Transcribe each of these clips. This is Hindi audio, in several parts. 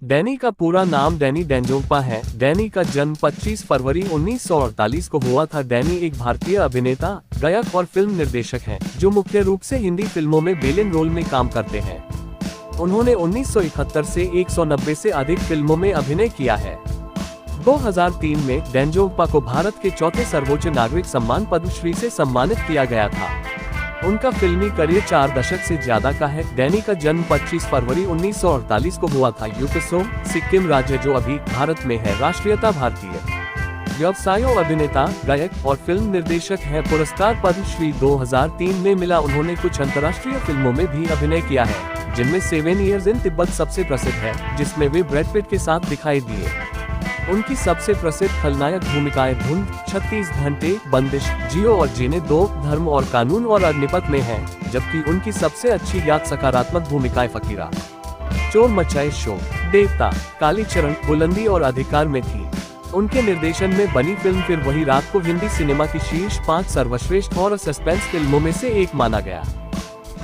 डैनी का पूरा नाम डैनी डेंजोंगपा है। डैनी का जन्म 25 फरवरी 1948 को हुआ था। डैनी एक भारतीय अभिनेता, गायक और फिल्म निर्देशक हैं, जो मुख्य रूप से हिंदी फिल्मों में विलेन रोल में काम करते हैं। उन्होंने 1971 से 190 से अधिक फिल्मों में अभिनय किया है। 2003 में डेंजोंगपा को भारत के चौथे सर्वोच्च नागरिक सम्मान पद्मश्री से सम्मानित किया गया था। उनका फिल्मी करियर 4 दशक से ज्यादा का है। डैनी का जन्म 25 फरवरी 1948 को हुआ था। यूकसोम, सिक्किम राज्य, जो अभी भारत में है। राष्ट्रीयता भारतीय। व्यवसायों अभिनेता, गायक और फिल्म निर्देशक है। पुरस्कार पद्मश्री 2003 में मिला। उन्होंने कुछ अंतर्राष्ट्रीय फिल्मों में भी अभिनय किया है, जिनमें 7 ईयर्स इन तिब्बत सबसे प्रसिद्ध है, जिसमें वे ब्रैड पिट के साथ दिखाई दिए। उनकी सबसे प्रसिद्ध खलनायक भूमिकाएं धुंध, 36 घंटे, बंदिश, जियो और जीने दो, धर्म और कानून और अग्निपथ में हैं, जबकि उनकी सबसे अच्छी याद सकारात्मक भूमिकाएं फकीरा, चोर मचाए शोर, देवता, कालीचरण, बुलंदी और अधिकार में थी। उनके निर्देशन में बनी फिल्म फिर वही रात को हिंदी सिनेमा की शीर्ष 5 सर्वश्रेष्ठ हॉरर सस्पेंस फिल्मों में से एक माना गया।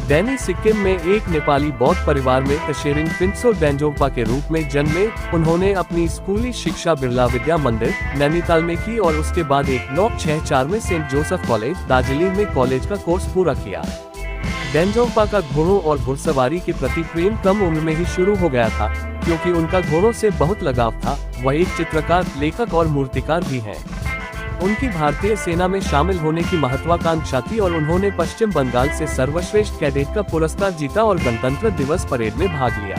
डैनी सिक्किम में एक नेपाली बौद्ध परिवार में तशेरिंग फिंत्सो डेंजोंगपा के रूप में जन्मे। उन्होंने अपनी स्कूली शिक्षा बिरला विद्या मंदिर, नैनीताल में की और उसके बाद 1964 में सेंट जोसेफ कॉलेज, दार्जिलिंग में कॉलेज का कोर्स पूरा किया। डेंजोंगपा का घोड़ों और घुड़सवारी के प्रति प्रेम कम उम्र में ही शुरू हो गया था, क्योंकि उनका घोड़ों से बहुत लगाव था। वह एक चित्रकार, लेखक और मूर्तिकार भी हैं। उनकी भारतीय सेना में शामिल होने की महत्वाकांक्षा थी और उन्होंने पश्चिम बंगाल से सर्वश्रेष्ठ कैडेट का पुरस्कार जीता और गणतंत्र दिवस परेड में भाग लिया।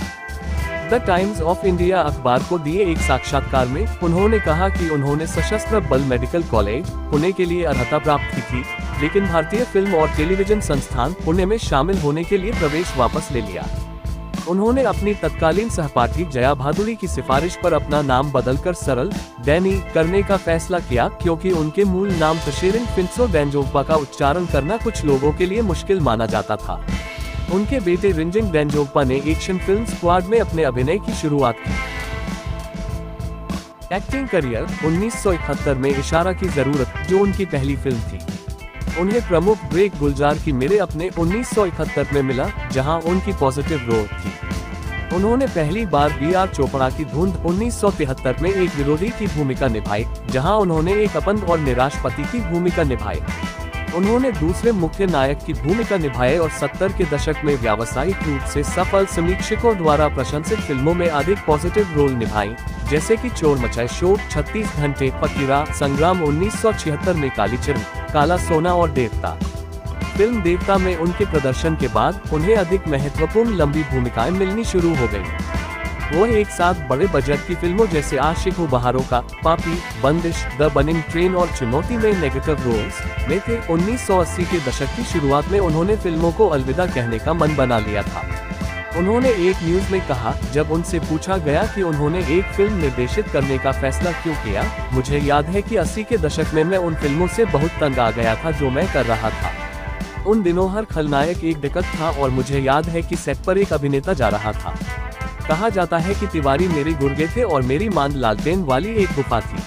द टाइम्स ऑफ इंडिया अखबार को दिए एक साक्षात्कार में उन्होंने कहा कि उन्होंने सशस्त्र बल मेडिकल कॉलेज, पुणे के लिए अर्हता प्राप्त की थी, लेकिन भारतीय फिल्म और टेलीविजन संस्थान, पुणे में शामिल होने के लिए प्रवेश वापस ले लिया। उन्होंने अपनी तत्कालीन सहपाठी जया भादुड़ी की सिफारिश पर अपना नाम बदलकर सरल डैनी करने का फैसला किया, क्योंकि उनके मूल नाम तशेरिंग फिंत्सो डेंजोंगपा का उच्चारण करना कुछ लोगों के लिए मुश्किल माना जाता था। उनके बेटे रिंजिंग डेंजोंगपा ने एक्शन फिल्म स्क्वाड में अपने अभिनय की शुरुआत की। एक्टिंग करियर 1971 में इशारा की जरूरत, जो उनकी पहली फिल्म थी। उन्हें प्रमुख ब्रेक गुलजार की मेरे अपने 1971 में मिला, जहां उनकी पॉजिटिव रोल थी। उन्होंने पहली बार बी.आर. चोपड़ा की धुंध 1973 में एक विरोधी की भूमिका निभाई, जहां उन्होंने एक अपंग और निराश पति की भूमिका निभाई। उन्होंने दूसरे मुख्य नायक की भूमिका निभाई और 70 के दशक में व्यावसायिक रूप से सफल, समीक्षकों द्वारा प्रशंसित फिल्मों में अधिक पॉजिटिव रोल निभाई, जैसे कि चोर मचाए शोर, 36 घंटे, फकीरा, संग्राम 1976 में, कालीचरण, काला सोना और देवता। फिल्म देवता में उनके प्रदर्शन के बाद उन्हें अधिक महत्वपूर्ण लंबी भूमिकाएं मिलनी शुरू हो गयी। वो एक साथ बड़े बजट की फिल्मों जैसे आशिक हूँ बहारों का, पापी, बंदिश, द बर्निंग ट्रेन और चुनौती में नेगेटिव रोल्स में थे। 1980 के दशक की शुरुआत में उन्होंने फिल्मों को अलविदा कहने का मन बना लिया था। उन्होंने एक न्यूज में कहा, जब उनसे पूछा गया कि उन्होंने एक फिल्म निर्देशित करने का फैसला क्यों किया, मुझे याद है कि 80 के दशक में मैं उन फिल्मों से बहुत तंग आ गया था जो मैं कर रहा था। उन दिनों हर खलनायक एक दिक्कत था और मुझे याद है कि सेट पर एक अभिनेता जा रहा था। कहा जाता है कि तिवारी मेरे गुर्गे थे और मेरी मान लालटेन वाली एक गुफा थी।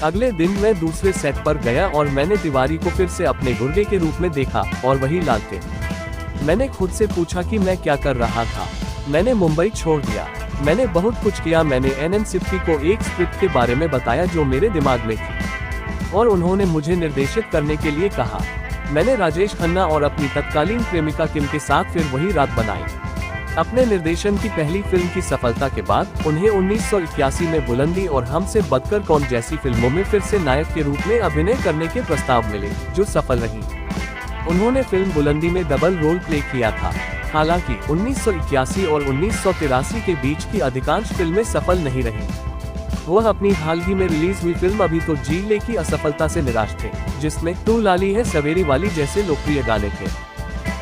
अगले दिन मैं दूसरे सेट पर गया और मैंने तिवारी को फिर से अपने गुर्गे के रूप में देखा और वही लालटेन। मैंने खुद से पूछा कि मैं क्या कर रहा था। मैंने मुंबई छोड़ दिया। मैंने बहुत कुछ किया। मैंने एन सिप्पी को एक स्क्रिप्ट के बारे में बताया जो मेरे दिमाग में थी और उन्होंने मुझे निर्देशित करने के लिए कहा। मैंने राजेश खन्ना और अपनी तत्कालीन प्रेमिका किम के साथ फिर वही रात बनाई। अपने निर्देशन की पहली फिल्म की सफलता के बाद उन्हें 1981 में बुलंदी और हमसे बदकर कौन जैसी फिल्मों में फिर से नायक के रूप में अभिनय करने के प्रस्ताव मिले, जो सफल रही। उन्होंने फिल्म बुलंदी में डबल रोल प्ले किया था। हालांकि 1981 और 1983 के बीच की अधिकांश फिल्में सफल नहीं रहीं। वह अपनी हाल ही में रिलीज हुई फिल्म अभी तो जी ले की असफलता से निराश थे, जिसमें तू लाली है सवेरी वाली जैसे लोकप्रिय गाने थे।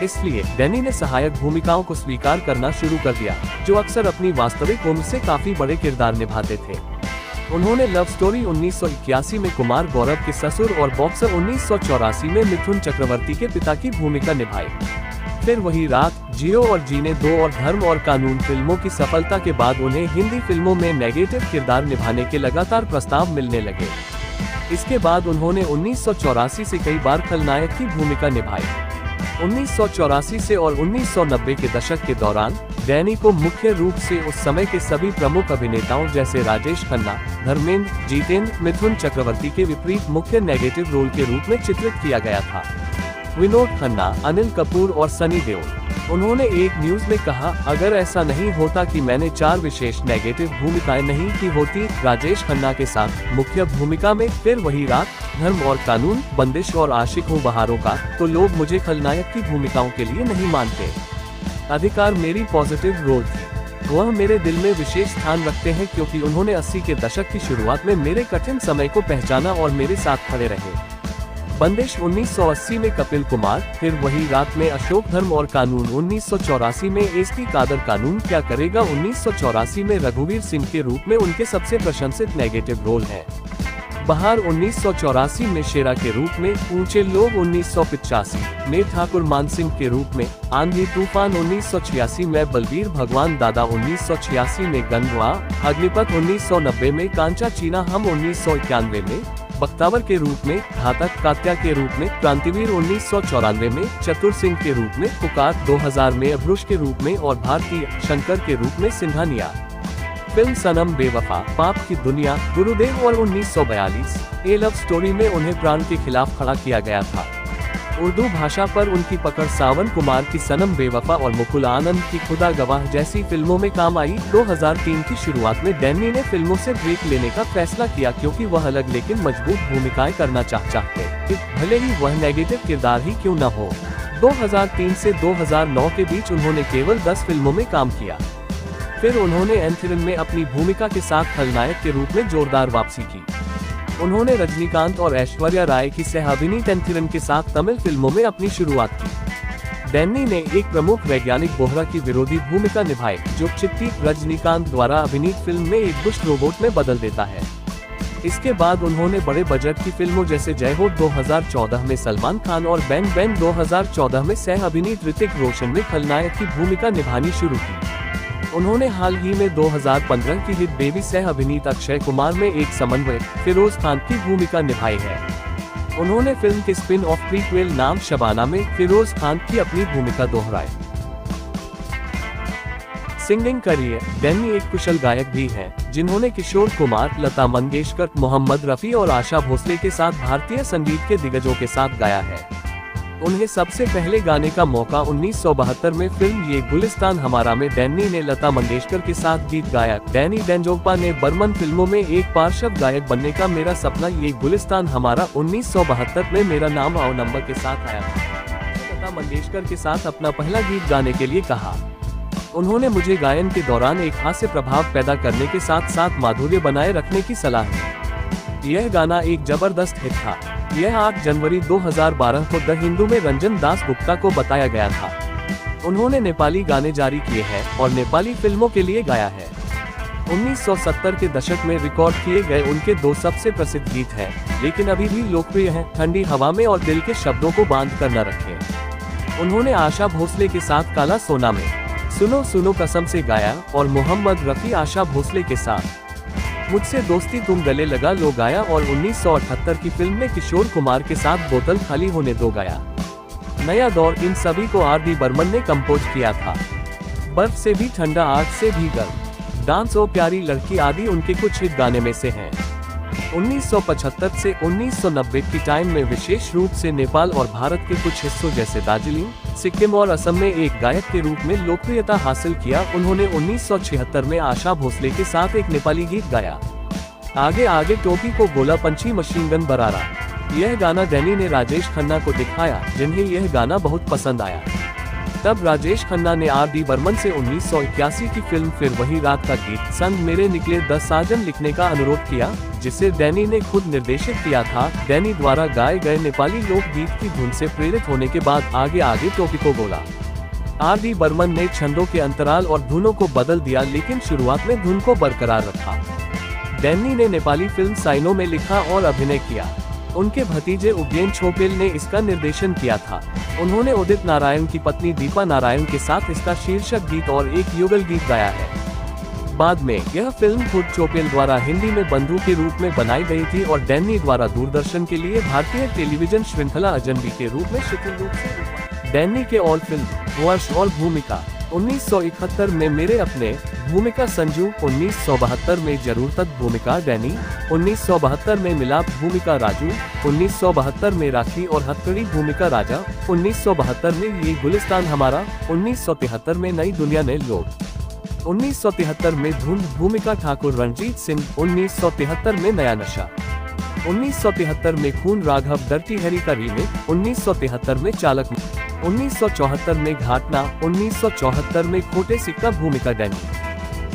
इसलिए डैनी ने सहायक भूमिकाओं को स्वीकार करना शुरू कर दिया, जो अक्सर अपनी वास्तविक उम्र से काफी बड़े किरदार निभाते थे। उन्होंने लव स्टोरी 1981 में कुमार गौरव के ससुर और बॉक्सर 1984 में मिथुन चक्रवर्ती के पिता की भूमिका निभाई। फिर वही रात, जियो और जीने दो और धर्म और कानून फिल्मों की सफलता के बाद उन्हें हिंदी फिल्मों में नेगेटिव किरदार निभाने के लगातार प्रस्ताव मिलने लगे। इसके बाद उन्होंने 1984 से कई बार खलनायक की भूमिका निभाई। 1984 से और 1990 के दशक के दौरान डैनी को मुख्य रूप से उस समय के सभी प्रमुख अभिनेताओं जैसे राजेश खन्ना, धर्मेंद्र, जितेंद्र, मिथुन चक्रवर्ती के विपरीत मुख्य नेगेटिव रोल के रूप में चित्रित किया गया था। विनोद खन्ना, अनिल कपूर और सनी देओल। उन्होंने एक न्यूज में कहा, अगर ऐसा नहीं होता कि मैंने 4 विशेष नेगेटिव भूमिकाएं नहीं की होती राजेश खन्ना के साथ मुख्य भूमिका में, फिर वही रात, धर्म और कानून, बंदिश और आशिक हूँ बहारों का, तो लोग मुझे खलनायक की भूमिकाओं के लिए नहीं मानते। अधिकार मेरी पॉजिटिव रोल थी। वह मेरे दिल में विशेष स्थान रखते हैं क्योंकि उन्होंने 80 के दशक की शुरुआत में मेरे कठिन समय को पहचाना और मेरे साथ खड़े रहे। बंदिश 1980 में कपिल कुमार, फिर वही रात में अशोक, धर्म और कानून 1984 में एसपी कादर, कानून क्या करेगा 1984 में रघुवीर सिंह के रूप में उनके सबसे प्रशंसित नेगेटिव रोल है। बहार 1984 में शेरा के रूप में, ऊंचे लोग 1985 में ठाकुर मानसिंह के रूप में, आंधी तूफान 1986 में बलबीर भगवान दादा 1986 में गंगवा, अग्निपथ 1990 में, कांचा चीना हम 1991 में, बख्तावर के रूप में, घातक कात्या के रूप में, क्रांतिवीर 1994 में, चतुर सिंह के रूप में, पुकार 2000 में, अभ्रुष के रूप में और भारतीय शंकर के रूप में सिंघानिया। फिल्म सनम बेवफा, पाप की दुनिया, गुरुदेव और 1942 ए लव स्टोरी में उन्हें प्राण के खिलाफ खड़ा किया गया था। उर्दू भाषा पर उनकी पकड़ सावन कुमार की सनम बेवफा और मुकुल आनंद की खुदा गवाह जैसी फिल्मों में काम आई। 2003 की शुरुआत में डैनी ने फिल्मों से ब्रेक लेने का फैसला किया क्योंकि वह अलग लेकिन मजबूत भूमिकाएं करना चाहते, भले ही वह नेगेटिव किरदार ही क्यों न हो। 2003 से 2009 के बीच उन्होंने केवल 10 फिल्मों में काम किया। फिर उन्होंने एंथरन में अपनी भूमिका के साथ खलनायक के रूप में जोरदार वापसी की। उन्होंने रजनीकांत और ऐश्वर्या राय की सह-अभिनीत एंथरन के साथ तमिल फिल्मों में अपनी शुरुआत की। डैनी ने एक प्रमुख वैज्ञानिक बोहरा की विरोधी भूमिका निभाई, जो चिट्टी रजनीकांत द्वारा अभिनीत फिल्म में एक दुष्ट रोबोट में बदल देता है। इसके बाद उन्होंने बड़े बजट की फिल्मों जैसे जय हो 2014 में सलमान खान और बैंग बैंग 2014 में सह-अभिनीत ऋतिक रोशन में खलनायक की भूमिका निभानी शुरू की। उन्होंने हाल ही में 2015 की हिट बेबी सह-अभिनीत अक्षय कुमार में एक समन्वयक फिरोज खान की भूमिका निभाई है। उन्होंने फिल्म के स्पिन ऑफ प्रीक्वेल नाम शबाना में फिरोज खान की अपनी भूमिका दोहराई। सिंगिंग करियर, डैनी एक कुशल गायक भी हैं, जिन्होंने किशोर कुमार, लता मंगेशकर, मोहम्मद रफी और आशा भोसले के साथ भारतीय संगीत के दिग्गजों के साथ गाया है। उन्हें सबसे पहले गाने का मौका 1972 में फिल्म ये गुलिस्तान हमारा में डैनी ने लता मंगेशकर के साथ गीत गाया। डैनी डेंजोग्पा ने बर्मन फिल्मों में एक पार्श्व गायक बनने का मेरा सपना ये गुलिस्तान हमारा 1972 में मेरा नाम आओ नंबर के साथ आया था। लता मंगेशकर के साथ अपना पहला गीत गाने के लिए कहा। उन्होंने मुझे गायन के दौरान एक हास्य प्रभाव पैदा करने के साथ साथ माधुर्य बनाए रखने की सलाह दी। यह गाना एक जबरदस्त हिट था। यह 8 जनवरी 2012 को द हिंदू में रंजन दास गुप्ता को बताया गया था। उन्होंने नेपाली गाने जारी किए हैं और नेपाली फिल्मों के लिए गाया है। 1970 के दशक में रिकॉर्ड किए गए उनके 2 सबसे प्रसिद्ध गीत हैं, लेकिन अभी भी लोकप्रिय हैं, ठंडी हवा में और दिल के शब्दों को बांध कर न रखें। उन्होंने आशा भोसले के साथ काला सोना में सुनो सुनो कसम से गाया और मोहम्मद रफी, आशा भोसले के साथ मुझसे दोस्ती तुम गले लगा लो गाया और 1978 की फिल्म में किशोर कुमार के साथ बोतल खाली होने दो गाया। नया दौर, इन सभी को आर.डी. बर्मन ने कंपोज किया था। बर्फ से भी ठंडा, आग से भी गर्म, डांस ओ प्यारी लड़की आदि उनके कुछ हिट गाने में से हैं। 1975 से 1990 की टाइम में विशेष रूप से नेपाल और भारत के कुछ हिस्सों जैसे दार्जिलिंग, सिक्किम और असम में एक गायक के रूप में लोकप्रियता हासिल किया। उन्होंने 1976 में आशा भोसले के साथ एक नेपाली गीत गाया, आगे आगे टोपी को गोला पंछी मशीन गन बरारा। यह गाना डैनी ने राजेश खन्ना को दिखाया, जिन्हें यह गाना बहुत पसंद आया। तब राजेश खन्ना ने आर.डी. बर्मन से 1981 की फिल्म फिर वही रात का गीत संग मेरे निकले 10 साजन लिखने का अनुरोध किया, जिसे डैनी ने खुद निर्देशित किया था। डैनी द्वारा गाए गए नेपाली लोकगीत की धुन से प्रेरित होने के बाद आगे आगे टोपी को गोला आर.डी. बर्मन ने छंदों के अंतराल और धुनों को बदल दिया, लेकिन शुरुआत में धुन को बरकरार रखा। डैनी ने नेपाली फिल्म साइनो में लिखा और अभिनय किया। उनके भतीजे उज्जैन छोपेल ने इसका निर्देशन किया था। उन्होंने उदित नारायण की पत्नी दीपा नारायण के साथ इसका शीर्षक गीत और एक युगल गीत गाया है। बाद में यह फिल्म खुद चोपेल द्वारा हिंदी में बंधु के रूप में बनाई गई थी और डैनी द्वारा दूरदर्शन के लिए भारतीय टेलीविजन श्रृंखला अजनबी के रूप में शिथिल रूप से डैनी के ऑल फिल्म वर्ष और भूमिका 1971 में मेरे अपने भूमिका संजू, 1972 में जरूरत भूमिका डैनी, 1972 में मिलाप भूमिका राजू, 1972 में राखी और हथकड़ी भूमिका राजा, 1972 में ये गुलिस्तान हमारा, 1973 में नई दुनिया ने लोग, 1973 में धुंध भूमिका ठाकुर रणजीत सिंह, 1973 में नया नशा, 1973 में खून राघव डर्टी हैरी का रीमेक, 1973 में चालक, 1974 में घाटना, 1974 में खोटे सिक्का भूमिका डैनी,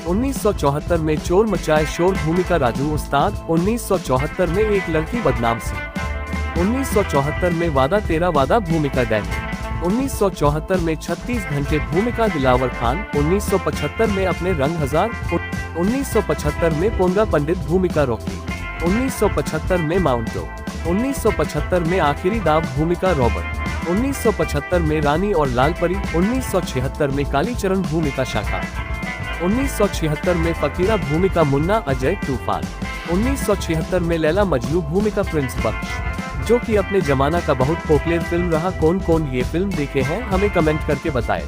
1974 में चोर मचाए शोर भूमिका राजू उस्ताद, 1974 में एक लड़की बदनाम सी, 1974 में वादा तेरा वादा भूमिका डैनी, 1974 में 36 घंटे भूमिका दिलावर खान, 1975 में अपने रंग हजार, 1975 में पोंगा पंडित भूमिका रॉकी, 1975 में माउंटो, 1975 में आखिरी दाव भूमिका रॉबर्ट, 1975 में रानी और लाल परी, 1976 में कालीचरण भूमिका शाखा, 1976 में फकीरा भूमिका मुन्ना अजय तूफान, 1976 में लैला मजनू भूमिका प्रिंस बख्श, जो कि अपने जमाना का बहुत पॉपुलर फिल्म रहा। कौन कौन ये फिल्म देखे हैं हमें कमेंट करके बताएं।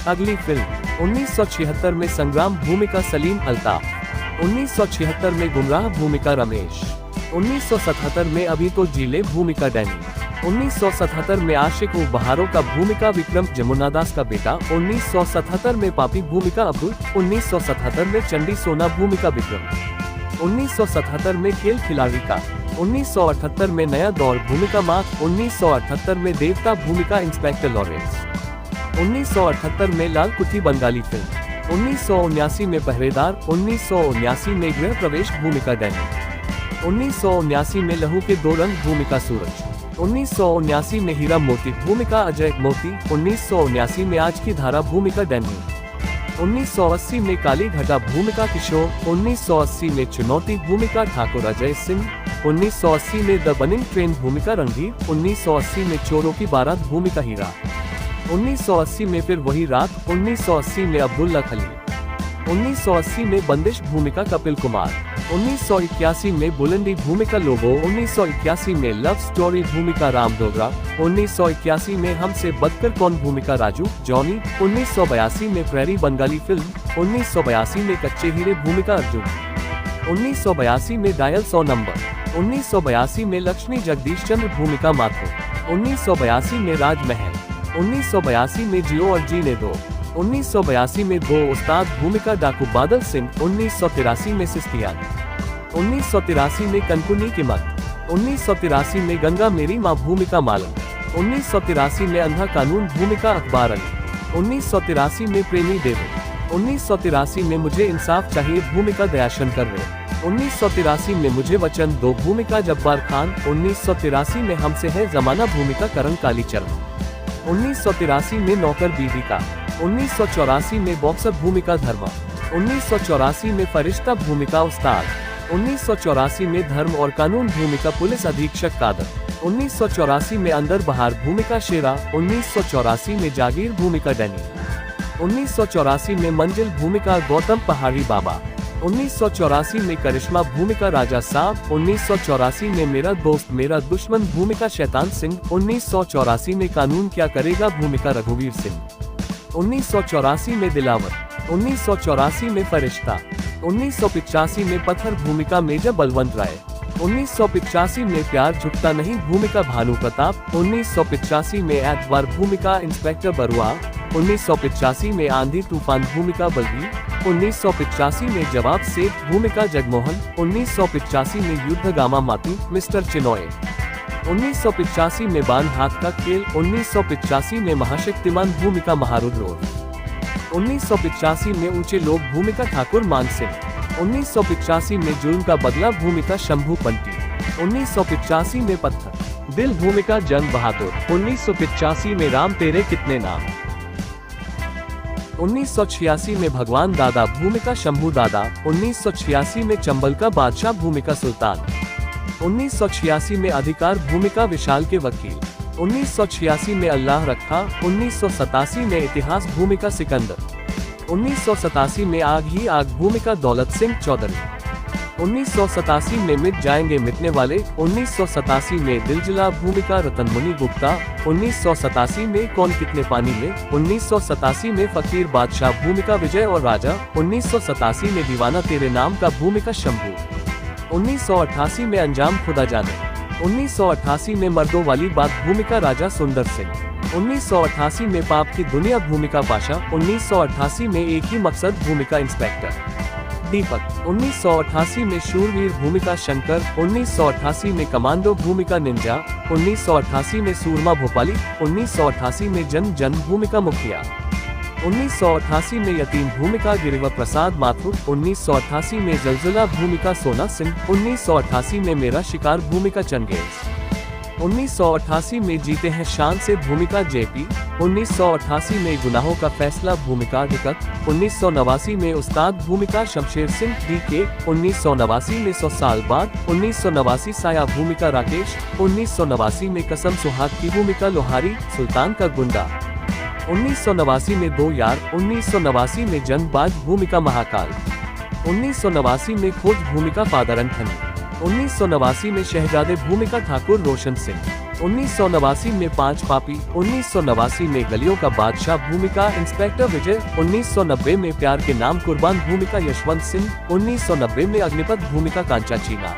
अगली फिल्म 1976 में संग्राम भूमिका सलीम अल्ताफ, 1976 में गुमराह भूमिका रमेश, 1977 में अभी तो जीले भूमिका डैनी, 1977 में आशिक व बहारों का भूमिका विक्रम जमुनादास का बेटा, 1977 में पापी भूमिका अब्दुल, 1977 में चंडी सोना भूमिका विक्रम, 1977 में खेल खिलाड़ी का, 1978 में नया दौर भूमिका मार्क, 1978 में देवता भूमिका इंस्पेक्टर लॉरेंस, 1978 में लाल कुत्ती बंगाली फिल्म, 1979 में पहरेदार, 1979 में गृह प्रवेश भूमिका डैनी, 1979 में लहू के दो रंग भूमिका सूरज, 1979 में हीरा मोती भूमिका अजय मोती, 1979 में आज की धारा भूमिका डैनी, 1980 में काली घटा भूमिका किशोर, 1980 में चुनौती भूमिका ठाकुर अजय सिंह, 1980 में द बनिंग ट्रेन भूमिका रणधीर, 1980 में चोरों की बारात भूमिका हीरा, 1980 में फिर वही रात, 1980 में अब्दुल्ला खलील, 1980 में बंदिश भूमिका कपिल कुमार, 1981 में बुलंदी भूमिका लोगो, 1981 में लव स्टोरी भूमिका राम डोगरा, 1981 में हमसे बदकर कौन भूमिका राजू जॉनी, 1982 में प्रेरी बंगाली फिल्म, 1982 में कच्चे हीरे भूमिका अर्जुन, 1982 में डायल 100 नंबर, 1982 में लक्ष्मी जगदीश चंद्र भूमिका माथुर, 1982 में राजमहल, 1982 में जियो और जीने दो, 1982 में दो उस्ताद भूमिका डाकू बादल सिंह, 1983 में सिस्तियान, 1983 में कनकुनी की मत, 1983 में गंगा मेरी माँ भूमिका मालन, 1983 में अंधा कानून भूमिका अखबार अली, 1983 में प्रेमी देव, 1983 में मुझे इंसाफ चाहिए भूमिका दयाशंकर रे, 1983 में मुझे वचन दो भूमिका जब्बार खान, 1983 में हमसे है जमाना भूमिका करण कालीचरण, 1983 में नौकर बीवी का, 1984 में बॉक्सर भूमिका धर्मा, 1984 में फरिश्ता भूमिका उस्ताद, 1984 में धर्म और कानून भूमिका पुलिस अधीक्षक कादर, 1984 में अंदर बहार भूमिका शेरा, 1984 में जागीर भूमिका डैनी, 1984 में मंजिल भूमिका गौतम पहाड़ी बाबा, 1984 में करिश्मा भूमिका राजा साहब, 1984 में मेरा दोस्त मेरा दुश्मन भूमिका शैतान सिंह, 1984 में कानून क्या करेगा भूमिका रघुवीर सिंह, 1984 में दिलावर, 1984 में फरिश्ता, 1985 में पत्थर भूमिका मेजर बलवंत राय, 1985 में प्यार झुकता नहीं भूमिका भानु प्रताप, 1985 में एतवार भूमिका इंस्पेक्टर बरुआ, 1985 में आंधी तूफान भूमिका बलवीर, 1985 में जवाब सेठ भूमिका जगमोहन, 1985 में युद्ध गामा मातू मिस्टर चिनॉय, 1985 में बान हाथ का खेल, 1985 में महाशक्तिमान भूमिका महारुद्र, 1985 में ऊंचे लोग भूमिका ठाकुर मान सिंह, 1985 में जुर्म का बदला भूमिका शंभू पंटी, 1985 में पत्थर दिल भूमिका जंग बहादुर, 1985 में राम तेरे कितने नाम, 1986 में भगवान दादा भूमिका शंभू दादा, 1986 में चंबल का बादशाह भूमिका सुल्तान, 1986 में अधिकार भूमिका विशाल के वकील, 1986 में अल्लाह रखा, 1987 में इतिहास भूमिका सिकंदर, 1987 में आग ही आग भूमिका दौलत सिंह चौधरी, 1987 में मिट जाएंगे मिटने वाले, 1987 में दिलजला भूमिका रतनमुनि गुप्ता, 1987 में कौन कितने पानी में, 1987 में फकीर बादशाह भूमिका विजय और राजा, 1987 में दीवाना तेरे नाम का भूमिका शंभू, 1988 में अंजाम खुदा जाने, 1988 में मर्दों वाली बात भूमिका राजा सुंदर सिंह, 1988 में पाप की दुनिया भूमिका पाशा, 1988 में एक ही मकसद भूमिका इंस्पेक्टर दीपक, 1988 में शूरवीर भूमिका शंकर, 1988 में कमांडो भूमिका निंजा, 1988 में सूरमा भोपाली, 1988 में जन जन भूमिका मुखिया, 1988 में यतीम भूमिका गिरिवर प्रसाद माथुर, 1988 में जलजला भूमिका सोना सिंह, 1988 में मेरा शिकार भूमिका चंगेज, 1988 में जीते हैं शान से भूमिका जेपी, 1988 में गुनाहों का फैसला भूमिका दिक्कत, 1989 में उस्ताद भूमिका शमशेर सिंह डीके, 1989 में 100 साल बाद, 1989 साया भूमिका राकेश, 1989 में कसम सुहाग की भूमिका लोहारी सुल्तान का गुंडा, 1989 में दो यार, 1989 में जंगबाज भूमिका महाकाल, 1989 में खोज भूमिका फादर अंथनी, 1989 में शहजादे भूमिका ठाकुर रोशन सिंह, 1989 में पांच पापी, 1989 में गलियों का बादशाह भूमिका इंस्पेक्टर विजय, 1990 में प्यार के नाम कुर्बान भूमिका यशवंत सिंह, 1990 में अग्निपथ भूमिका कांचा चीना,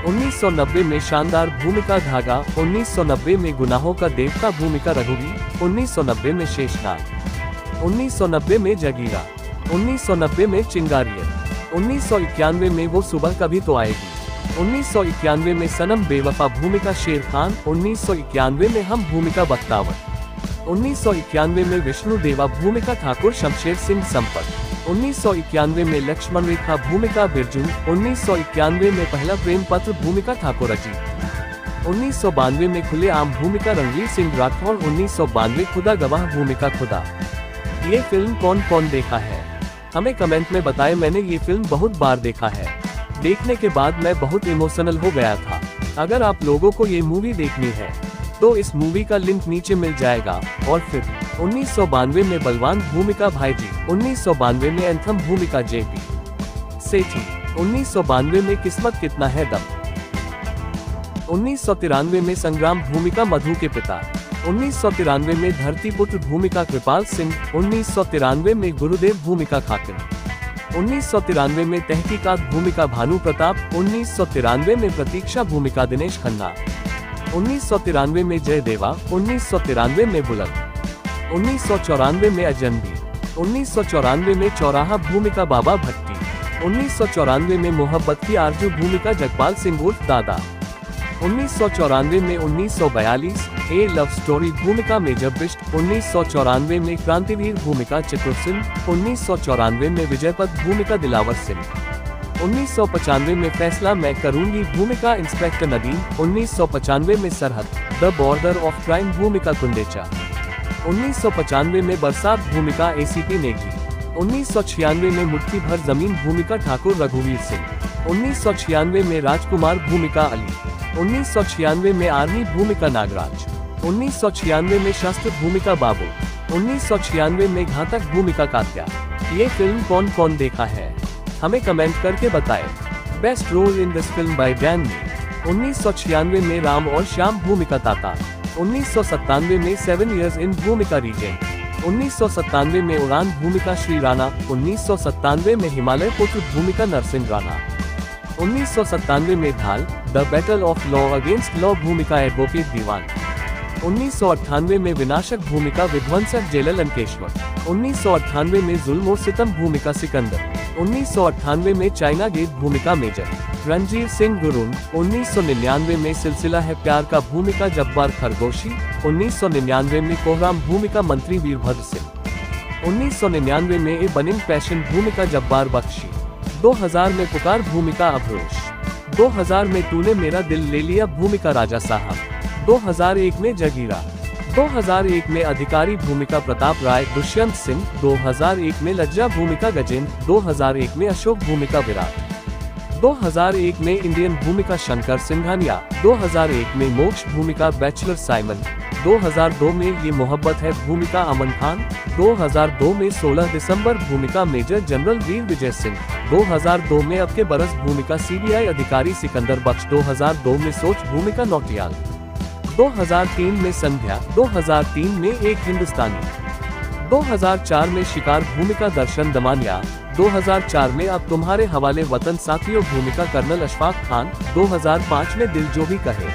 1990 में शानदार भूमिका धागा, 1990 में गुनाहों का देवता भूमिका रघुवीर, 1990 में शेषनाग, 1990 में जगीरा, 1990 में चिंगारियन, 1991 में वो सुबह कभी तो आएगी, 1991 में सनम बेवफा भूमिका शेर खान, 1991 में हम भूमिका बख्तावर, 1991 में विष्णु देवा भूमिका ठाकुर शमशेर सिंह संपत, 1991 में लक्ष्मण रेखा भूमिका बिरजू, 1991 में पहला प्रेम पत्र भूमिका ठाकुर अजीत, 1992 में खुले आम भूमिका रणवीर सिंह राठौर, 1992 खुदा गवाह भूमिका खुदा। ये फिल्म कौन कौन देखा है हमें कमेंट में बताएं। मैंने ये फिल्म बहुत बार देखा है। देखने के बाद मैं बहुत इमोशनल हो गया था। अगर आप लोगों को ये मूवी देखनी है तो इस मूवी का लिंक नीचे मिल जाएगा। और फिर 1992 में बलवान भूमिका भाईजी, 1992 में एंथम भूमिका जेपी सेठी, 1992 में किस्मत कितना है दम, 1993 में संग्राम भूमिका मधु के पिता, 1993 में धरतीपुत्र भूमिका कृपाल सिंह, 1993 में गुरुदेव भूमिका खाकिन, 1993 में तहकीकात भूमिका भानु प्रताप, 1993 में प्रतीक्षा भूमिका दिनेश खन्ना, 1993 में जय देवा, 1993 में बुलंद, 1994 में अजनबी, 1994 में चौराहा भूमिका बाबा भट्टी, 1994 में मोहब्बत की आरजू भूमिका जगपाल सिंह उर्फ दादा, 1994 में 1942 ए लव स्टोरी भूमिका मेजर बिष्ट, 1994 में क्रांतिवीर भूमिका चतुर सिंह, 1994 में विजयपथ भूमिका दिलावर सिंह, 1995 में फैसला मैं करूंगी भूमिका इंस्पेक्टर नदीम, 1995 में सरहद द बॉर्डर ऑफ क्राइम भूमिका कुंडेचा, 1995 में बरसात भूमिका एसीपी नेगी, 1996 में मुट्ठी भर जमीन भूमिका ठाकुर रघुवीर सिंह, 1996 में राजकुमार भूमिका अली, 1996 में आर्मी भूमिका नागराज, 1996 में शस्त्र भूमिका बाबू, 1996 में घातक भूमिका कात्या। ये फिल्म कौन कौन देखा है हमें कमेंट करके बताएं। Best role in this film by Damini, 1996 में राम और श्याम भूमिका ताता, 1997 में 7 इयर्स इन भूमिका रीजेंट, 1997 में उड़ान भूमिका श्री राणा, 1997 में हिमालय पुत्र भूमिका नरसिंह राणा, 1997 में ढाल the battle of law against law भूमिका एडवोकेट दीवान, 1998 में विनाशक भूमिका विध्वंसक जेलर लंकेश्वर, 1998 में जुल्म और सितम भूमिका सिकंदर, 1998 में चाइना गेट भूमिका मेजर रणजीत सिंह गुरुंग, 1999 में सिलसिला है प्यार का भूमिका जब्बार खरगोशी, 1999 में कोहराम भूमिका मंत्री वीरभद्र सिंह, 1999 में ए बनिंग पैशन भूमिका जब्बार बख्शी, 2000 में पुकार भूमिका अभरोश, 2000 में तूने मेरा दिल ले लिया भूमिका राजा साहब, 2001 में जगीरा, 2001 में अधिकारी भूमिका प्रताप राय दुष्यंत सिंह, 2001 में लज्जा भूमिका गजेंद्र, 2001 में अशोक भूमिका विराट, 2001 में इंडियन भूमिका शंकर सिंघानिया, 2001 में मोक्ष भूमिका बैचलर साइमन, 2002 में ये मोहब्बत है भूमिका अमन खान, 2002 में 16 दिसंबर भूमिका मेजर जनरल वीर विजय सिंह। 2002 में अब के बरस भूमिका सीबीआई अधिकारी सिकंदर बख्श, 2002 में सोच भूमिका नौटियाल, 2003 में संध्या, 2003 में एक हिंदुस्तानी, 2004 में शिकार भूमिका दर्शन दमानिया, 2004 में अब तुम्हारे हवाले वतन साथियों भूमिका कर्नल अशफाक खान, 2005 में दिल जो भी कहे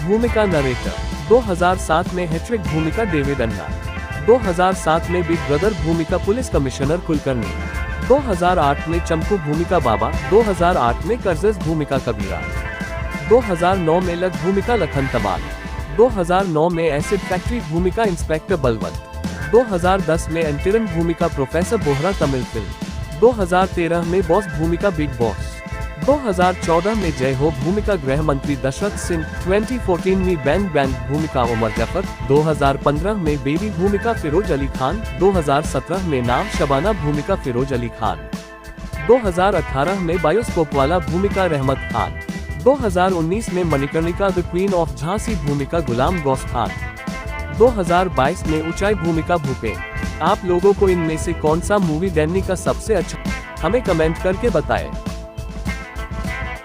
भूमिका नरेटर, 2007 में हैट्रिक भूमिका डेविड अन्ना, 2007 में बिग ब्रदर भूमिका पुलिस कमिश्नर कुलकर्णी, 2008 में चंपू भूमिका बाबा, 2008 में कर्जज भूमिका कबीरा, 2009 में लग भूमिका लखन तमाल, 2009 में एसिड फैक्ट्री भूमिका इंस्पेक्टर बलवंत, 2010 में एंटिरन भूमिका प्रोफेसर बोहरा तमिल फिल्म, 2013 में बॉस भूमिका बिग बॉस, 2014 में जय हो भूमिका गृह मंत्री दशरथ सिंह, 2014 में बैंड बैंड भूमिका उमर जफर, 2015 में बेबी भूमिका फिरोज अली खान, 2017 में नाम शबाना भूमिका फिरोज अली खान, 2018 में बायोस्कोप वाला भूमिका रहमत खान, 2019 में Manikarnika the queen of Jhansi भूमिका गुलाम गौस खान, 2022 में ऊंचाई भूमिका भूपेन। आप लोगों को इनमें से कौन सा मूवी डैनी का सबसे अच्छा, हमें कमेंट करके बताएं।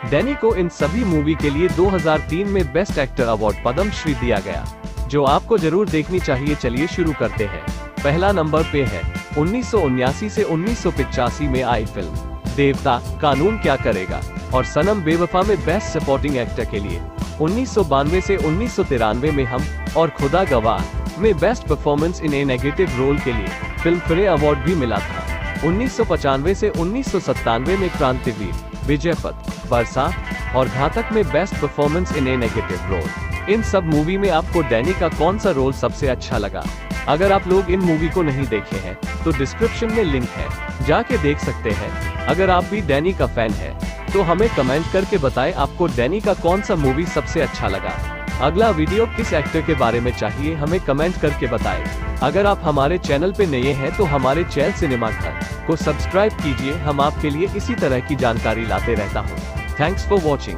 डैनी को इन सभी मूवी के लिए 2003 में best actor award Padma Shri दिया गया, जो आपको जरूर देखनी चाहिए। चलिए शुरू करते हैं। पहला नंबर पे है 1979 से 1985 में आई फिल्म देवता, कानून क्या करेगा और सनम बेवफा में बेस्ट सपोर्टिंग एक्टर के लिए। 1992 से 1993 में हम और खुदा गवाह में best performance in a negative role के लिए फिल्म फेयर अवार्ड भी मिला था। 1995 से 1997 में क्रांतिवीर, विजयपथ, बरसात और घातक में best performance in a negative role. इन सब मूवी में आपको डैनी का कौन सा रोल सबसे अच्छा लगा? अगर आप लोग इन मूवी को नहीं देखे हैं तो डिस्क्रिप्शन में लिंक है, जाके देख सकते हैं। अगर आप भी डैनी का फैन है तो हमें कमेंट करके बताएं आपको डैनी का कौन सा मूवी सबसे अच्छा लगा। अगला वीडियो किस एक्टर के बारे में चाहिए हमें कमेंट करके बताएं। अगर आप हमारे चैनल पे नए हैं तो हमारे चैनल सिनेमा घर को सब्सक्राइब कीजिए। हम आपके लिए इसी तरह की जानकारी लाते रहता हूँ। Thanks for watching.